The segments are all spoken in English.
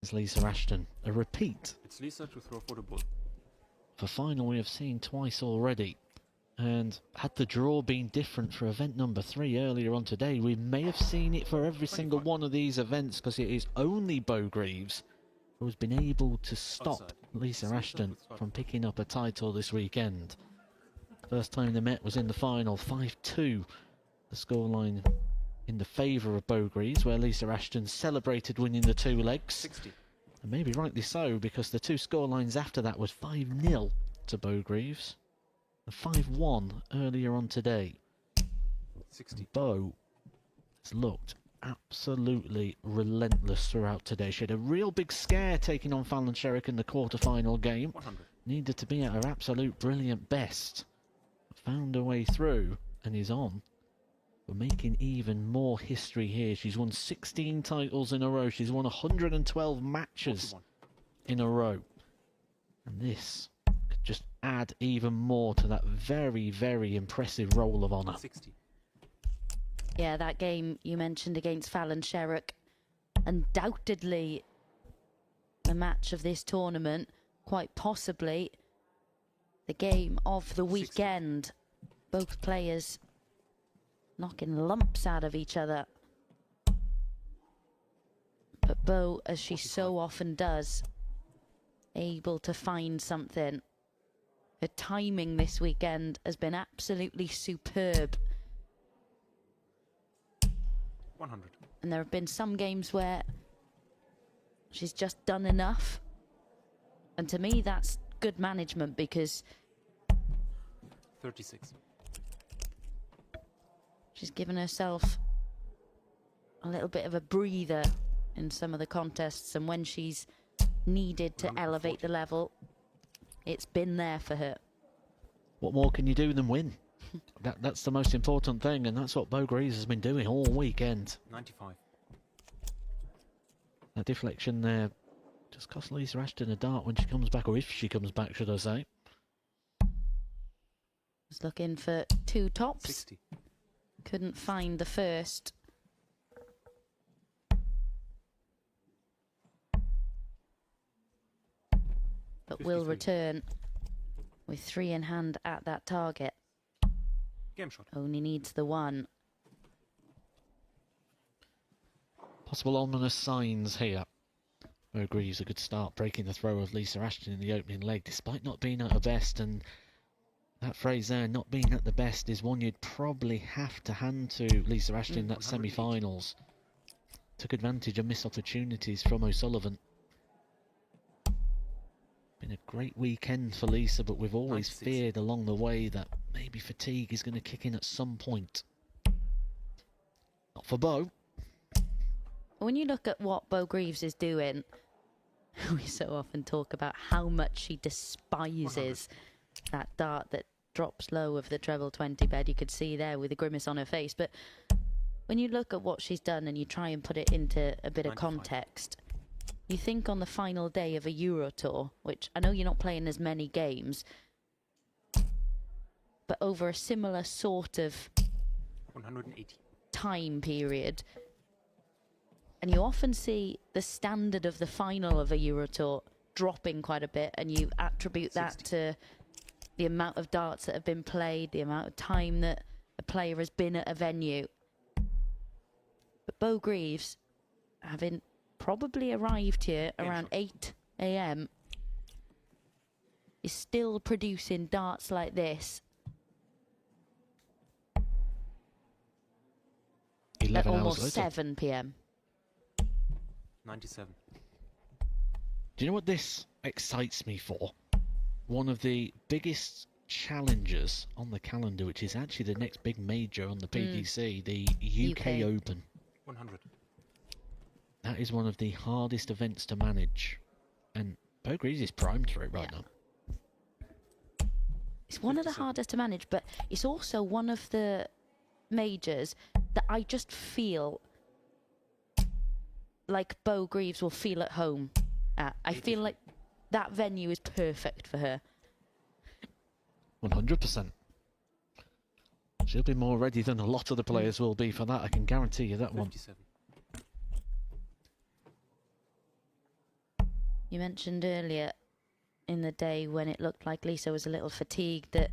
is Lisa Ashton. A repeat It's Lisa to throw for the ball. of a final we have seen twice already. And had the draw been different for event number 3 earlier on today, we may have seen it for every single one of these events, because it is only Beau Greaves who has been able to stop Lisa Ashton from picking up a title this weekend. First time they met was in the final, 5-2. The scoreline in the favour of Beau Greaves, where Lisa Ashton celebrated winning the 2 legs. 60. And maybe rightly so, because the 2 scorelines after that was 5-0 to Beau Greaves. 5-1 earlier on today. 60. Beau has looked absolutely relentless throughout today. She had a real big scare taking on Fallon Sherrick in the quarter-final game. 100. Needed to be at her absolute brilliant best. Found her way through and is on. We're making even more history here. She's won 16 titles in a row. She's won 112 matches 41. in a row. And this could just add even more to that very, very impressive roll of honour. 60. Yeah, that game you mentioned against Fallon Sherrick, undoubtedly the match of this tournament, quite possibly the game of the weekend. 60. Both players knocking lumps out of each other. But Beau, as she 45. so often does, able to find something. Her timing this weekend has been absolutely superb. 100. And there have been some games where she's just done enough. And to me, that's good management, because 36. she's given herself a little bit of a breather in some of the contests. And when she's needed to elevate the level, it's been there for her. What more can you do than win? That's the most important thing, and that's what Beau Greaves has been doing all weekend. 95. That deflection there just cost Lisa Ashton a dart when she comes back, or if she comes back, should I say. Was looking for 2 tops. 60. Couldn't find the first. But will 53. return with 3 in hand at that target. Game shot. Only needs the 1. Possible ominous signs here. Beau Greaves a good start, breaking the throw of Lisa Ashton in the opening leg, despite not being at her best. And that phrase there, not being at the best, is one you'd probably have to hand to Lisa Ashton in that semi-finals. Took advantage of missed opportunities from O'Sullivan. Been a great weekend for Lisa, but we've always 96. feared along the way that maybe fatigue is going to kick in at some point. Not for Beau. When you look at what Beau Greaves is doing, we so often talk about how much she despises that dart that drops low of the treble 20 bed. You could see there with a grimace on her face. But when you look at what she's done and you try and put it into a bit of 95. context, you think on the final day of a Euro Tour, which I know you're not playing as many games, but over a similar sort of 180. time period, and you often see the standard of the final of a Euro Tour dropping quite a bit, and you attribute that 60. to the amount of darts that have been played, the amount of time that a player has been at a venue. But Beau Greaves, having probably arrived here around 8 AM, is still producing darts like this 11 at hours almost later. 7 PM. 97. Do you know what this excites me for? One of the biggest challenges on the calendar, which is actually the next big major on the PDC, the UK Open. 100. That is one of the hardest events to manage. And Beau Greaves is primed for it right now. It's one of the 57. hardest to manage, but it's also one of the majors that I just feel like Beau Greaves will feel at home at. I feel like that venue is perfect for her. 100%. She'll be more ready than a lot of the players will be for that, I can guarantee you that one. 57. You mentioned earlier in the day when it looked like Lisa was a little fatigued that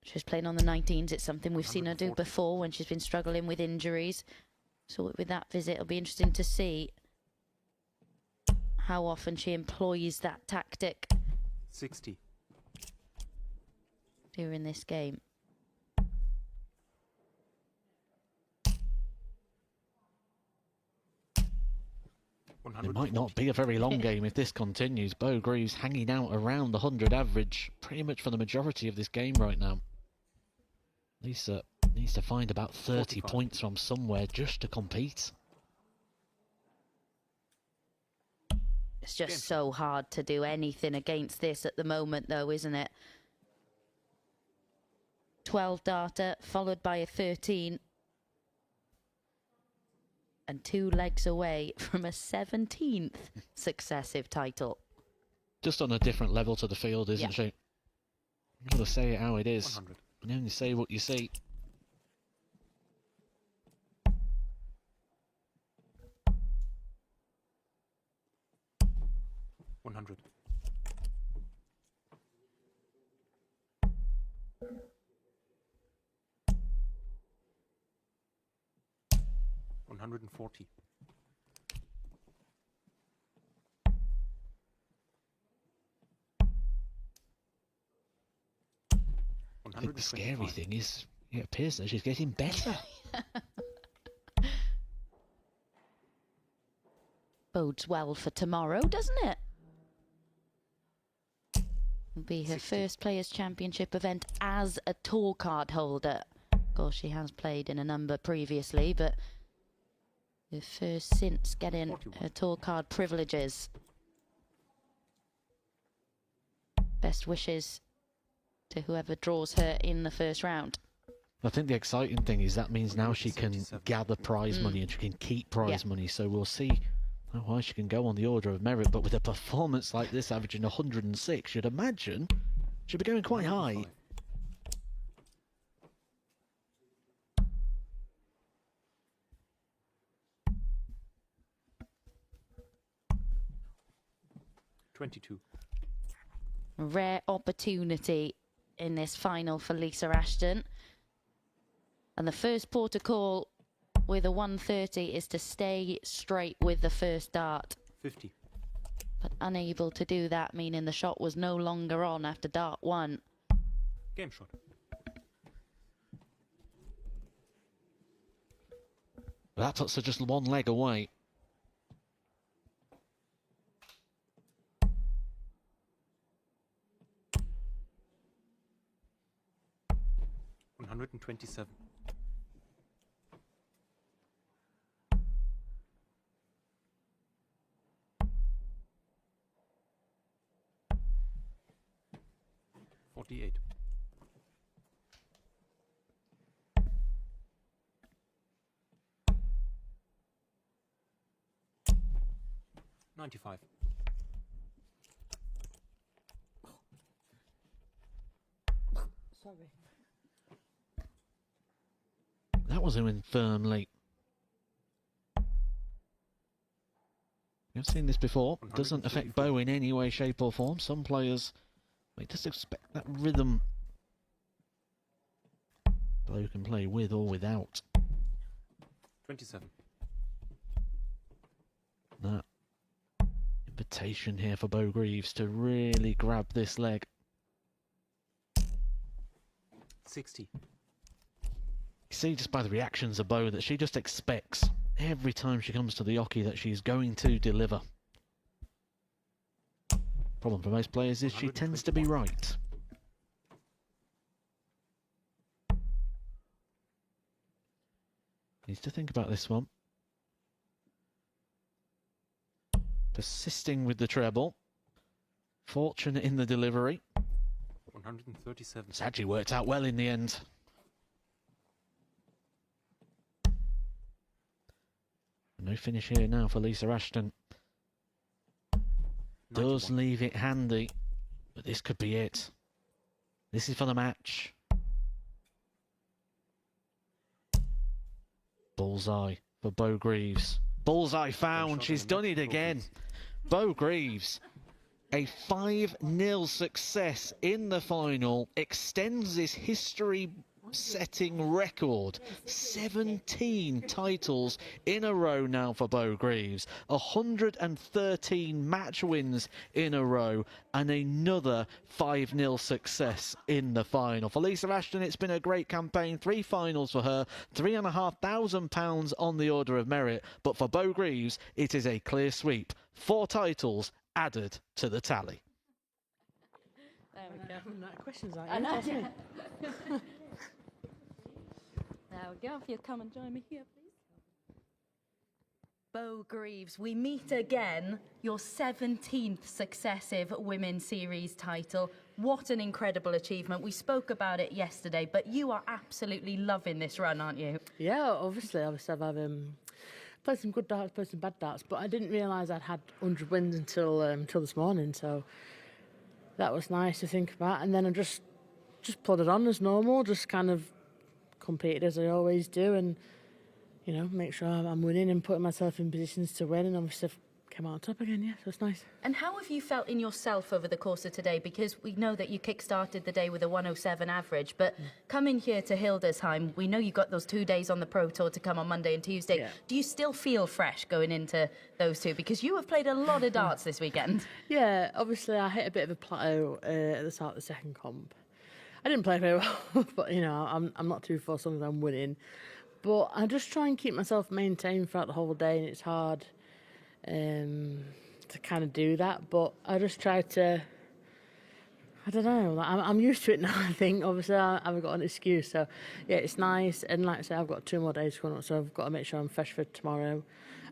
she was playing on the 19s. It's something we've seen her do 140. before when she's been struggling with injuries. So with that visit, it'll be interesting to see how often she employs that tactic 60. during this game. It might not be a very long game if this continues. Beau Greaves hanging out around the 100 average pretty much for the majority of this game right now. Lisa needs to find about 30 45. points from somewhere just to compete. It's just so hard to do anything against this at the moment, though, isn't it? 12 data, followed by a 13. And 2 legs away from a 17th successive title. Just on a different level to the field, isn't she? You've got to say it how it is. 100. And only say what you see. $100. $140. I think the scary thing is it appears that she's getting better. Bodes well for tomorrow, doesn't it? It'll be her 60. first Players' Championship event as a tour card holder. Of course, she has played in a number previously, but the first since getting 41. her tour card privileges. Best wishes to whoever draws her in the first round. I think the exciting thing is that means now she can 177. gather prize money and she can keep prize money. So we'll see how high she can go on the order of merit. But with a performance like this, averaging 106, you'd imagine she'd be going quite high. 105. $22. Rare opportunity in this final for Lisa Ashton. And the first port of call with a 130 is to stay straight with the first dart. 50. But unable to do that, meaning the shot was no longer on after dart 1. Game shot. That puts her just one leg away. $127. $48. $95. Sorry. That was in firmly. We've seen this before. Doesn't affect Beau in any way, shape or form. Some players, they just expect that rhythm. Beau can play with or without. 27. That invitation here for Beau Greaves to really grab this leg. 60. You see just by the reactions of Beau that she just expects every time she comes to the oche that she's going to deliver. Problem for most players is she tends to be right. Needs to think about this one. Persisting with the treble. Fortunate in the delivery. 137. It's actually worked out well in the end. No finish here now for Lisa Ashton. Does 91. leave it handy, but this could be it. This is for the match. Bullseye for Beau Greaves. Bullseye found. shot She's and a done match it for again. Greaves. Beau Greaves, a 5-0 success in the final, extends this history-setting record. 17 titles in a row now for Beau Greaves, 113 match wins in a row, and another 5-0 success in the final. For Lisa Ashton, it's been a great campaign. 3 finals for her, £3,500 on the order of merit, but for Beau Greaves, it is a clear sweep. 4 titles added to the tally. There we go. Questions like I know. that's me. There we go. If you'll come and join me here, please. Beau Greaves, we meet again. Your 17th successive Women's Series title. What an incredible achievement. We spoke about it yesterday, but you are absolutely loving this run, aren't you? Yeah, obviously I've played some good darts, played some bad darts, but I didn't realise I'd had 100 wins until this morning, so that was nice to think about. And then I just plodded on as normal, just kind of competed as I always do, and you know, make sure I'm winning and putting myself in positions to win, and obviously I've come out on top again, yeah, so it's nice. And how have you felt in yourself over the course of today? Because we know that you kick-started the day with a 107 average, but coming here to Hildesheim, we know you got those 2 days on the Pro Tour to come on Monday and Tuesday. Yeah. Do you still feel fresh going into those two? Because you have played a lot of darts this weekend. Yeah, obviously I hit a bit of a plateau at the start of the second comp. I didn't play very well, but you know, I'm not too fussed as long as I'm winning. But I just try and keep myself maintained throughout the whole day, and it's hard to kind of do that. But I just try to, I don't know, like, I'm used to it now, I think. Obviously, I haven't got an excuse. So, yeah, it's nice. And like I say, I've got 2 more days coming up, so I've got to make sure I'm fresh for tomorrow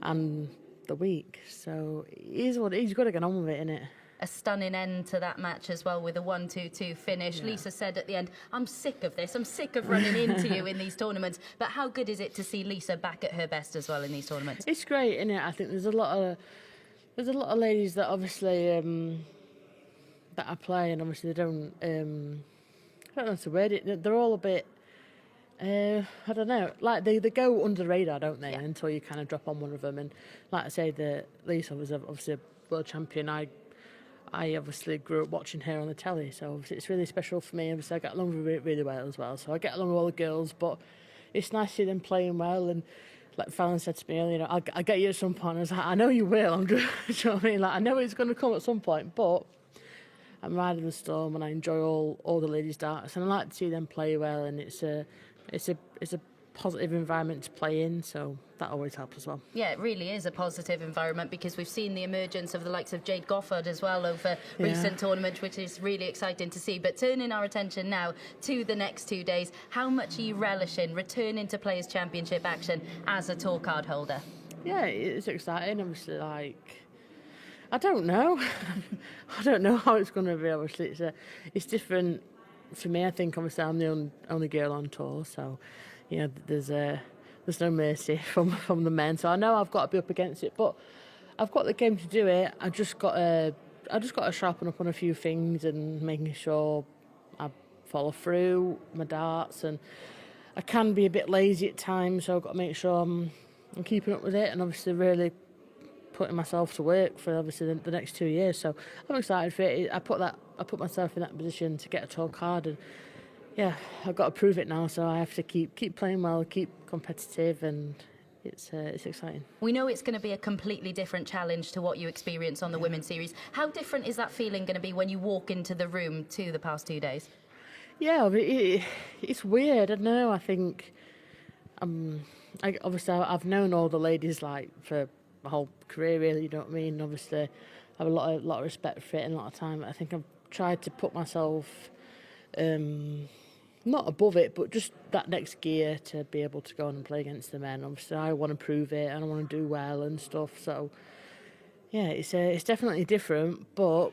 and the week. So, it is what it is. You've got to get on with it, innit? A stunning end to that match as well with a 1-2-2 finish. Yeah. Lisa said at the end, I'm sick of this. I'm sick of running into you in these tournaments. But how good is it to see Lisa back at her best as well in these tournaments? It's great, isn't it? I think there's a lot of ladies that obviously that I play, and obviously they don't. I don't know how to word it. They're all a bit. I don't know. Like they go under the radar, don't they? Yeah. Until you kind of drop on one of them. And like I say, Lisa was obviously a world champion. I obviously grew up watching her on the telly, so obviously it's really special for me. Obviously I get along with her really well as well, so I get along with all the girls, but it's nice to see them playing well. And like Fallon said to me earlier, I'll get you at some point. I was like, I know you will. I'm just, you know what I mean? Like, I know it's going to come at some point, but I'm riding the storm, and I enjoy all the ladies' darts, and I like to see them play well, and it's a positive environment to play in, so that always helps as well. Yeah, it really is a positive environment, because we've seen the emergence of the likes of Jade Goffard as well over recent tournaments, which is really exciting to see. But turning our attention now to the next 2 days, how much are you relishing returning to Players' Championship action as a tour card holder? Yeah, it's exciting. Obviously, like, I don't know. I don't know how it's going to be. Obviously, it's different for me. I think obviously I'm the only girl on tour, so you know, there's no mercy from the men. So I know I've got to be up against it, but I've got the game to do it. I just got to sharpen up on a few things and making sure I follow through my darts. And I can be a bit lazy at times, so I've got to make sure I'm keeping up with it, and obviously really putting myself to work for obviously the next 2 years. So I'm excited for it. I put myself in that position to get a tour card, and yeah, I've got to prove it now, so I have to keep playing well, keep competitive, and it's exciting. We know it's going to be a completely different challenge to what you experience on the Women's Series. How different is that feeling going to be when you walk into the room to the past 2 days? Yeah, it's weird. I don't know. I think obviously I've known all the ladies like for my whole career, really. You know what I mean? Obviously, I have a lot of respect for it and a lot of time. I think I've tried to put myself not above it, but just that next gear to be able to go on and play against the men. Obviously, I want to prove it and I want to do well and stuff. So, yeah, it's definitely different, but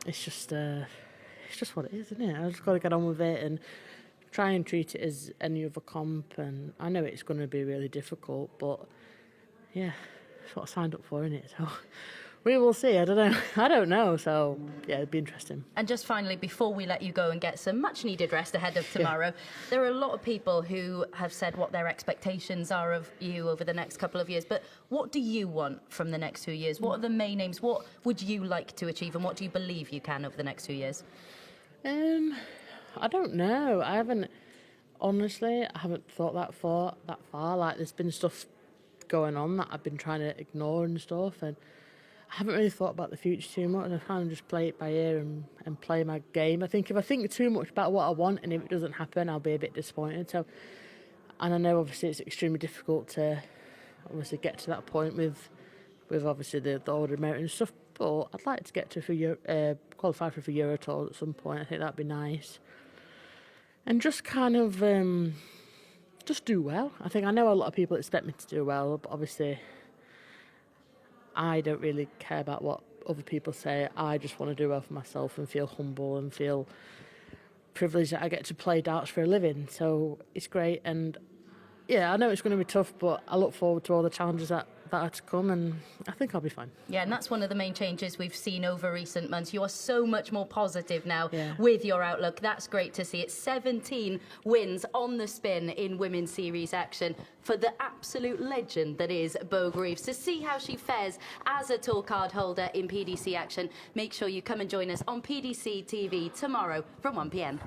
it's just what it is, isn't it? I just got to get on with it and try and treat it as any other comp. And I know it's going to be really difficult, but yeah, it's what I signed up for, isn't it? So We will see. I don't know. I don't know. So yeah, it'd be interesting. And just finally, before we let you go and get some much-needed rest ahead of tomorrow, there are a lot of people who have said what their expectations are of you over the next couple of years. But what do you want from the next 2 years? What are the main aims? What would you like to achieve, and what do you believe you can over the next 2 years? I don't know. I haven't thought that far. Like, there's been stuff going on that I've been trying to ignore and stuff, and I haven't really thought about the future too much. And I kind of just play it by ear and play my game. I think if I think too much about what I want and if it doesn't happen, I'll be a bit disappointed. So, and I know obviously it's extremely difficult to obviously get to that point with obviously the order of merit and stuff. But I'd like to get to qualify for a Euro Tour at some point. I think that'd be nice. And just kind of just do well. I know a lot of people expect me to do well, but obviously I don't really care about what other people say. I just want to do well for myself and feel humble and feel privileged that I get to play darts for a living. So it's great. And yeah, I know it's going to be tough, but I look forward to all the challenges that are to come, and I think I'll be fine. Yeah, and that's one of the main changes we've seen over recent months. You are so much more positive now Yeah. with your outlook. That's great to see. It's 17 wins on the spin in Women's Series action for the absolute legend that is Beau Greaves. To see how she fares as a tour card holder in PDC action, make sure you come and join us on PDC TV tomorrow from 1 p.m.